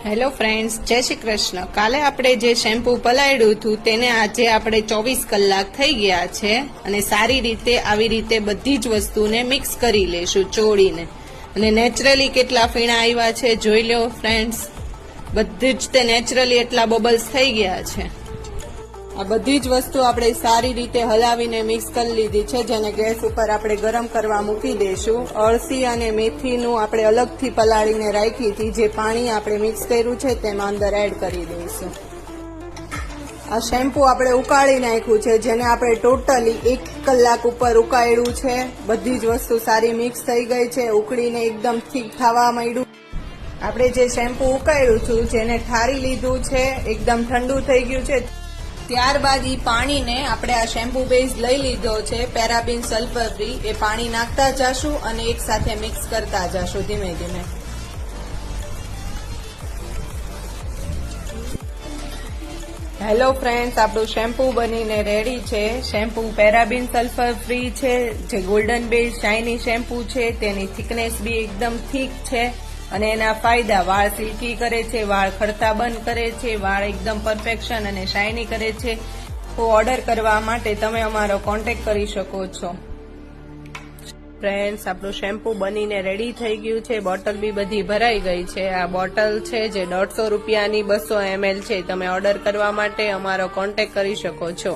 Hello friends, જય શ્રી કૃષ્ણ। કાલે આપણે જે શેમ્પુ પલાળ્યું હતું તેને આજે આપણે 24 કલાક થઈ ગયા છે અને સારી રીતે આવી રીતે બધી જ વસ્તુને મિક્સ કરી લેશું ચોળીને। અને નેચરલી કેટલા ફીણા આવ્યા છે જોઈ લો ફ્રેન્ડ્સ, બધી જ તે નેચરલી એટલા બબલ્સ થઈ ગયા છે। આ બધી જ વસ્તુ આપણે સારી રીતે હલાવીને મિક્સ કરી લીધી છે, જેને ગેસ ઉપર આપણે ગરમ કરવા મૂકી દઈશું। અળસી અને મેથીનું આપણે અલગથી પલાળીને રાખી હતી, જે પાણી આપણે મિક્સ કર્યું છે તેમાં અંદર એડ કરી દઈશું। આ શેમ્પુ આપણે ઉકાળી નાખ્યું છે, જેને આપણે ટોટલી 1 કલાક ઉપર ઉકાળ્યું છે। બધી જ વસ્તુ સારી મિક્સ થઈ ગઈ છે, ઉકળીને એકદમ ઠીક થવા માંડ્યું। આપણે જે શેમ્પુ ઉકાળ્યું હતું જેને ઠારી લીધું છે, એકદમ ઠંડુ થઈ ગયું છે। ત્યારબાદ ઈ પાણીને આપણે આ શેમ્પુ બેઝ લઈ લીધો છે પેરાબીન સલ્ફર ફ્રી, એ પાણી નાખતા જશું અને એક સાથે મિક્સ કરતા જશું ધીમે ધીમે। હેલો ફ્રેન્ડ્સ, આપણું શેમ્પુ બનીને રેડી છે। શેમ્પુ પેરાબીન સલ્ફર ફ્રી છે, જે ગોલ્ડન બેઝ શાઇની શેમ્પુ છે, તેની થિકનેસ બી એકદમ થીક છે અને એના ફાયદા વાળ સિલ્કી કરે છે, વાળ ખરતા બંધ કરે છે, વાળ એકદમ પરફેક્શન અને શાઇની કરે છે। તો ઓર્ડર કરવા માટે તમે અમારો કોન્ટેક્ટ કરી શકો છો। ફ્રેન્ડ્સ, આપણું શેમ્પુ બનીને રેડી થઈ ગયું છે, બોટલ બી બધી ભરાઈ ગઈ છે। આ બોટલ છે જે 150 રૂપિયાની 200 ml છે। તમે ઓર્ડર કરવા માટે અમારો કોન્ટેક્ટ કરી શકો છો।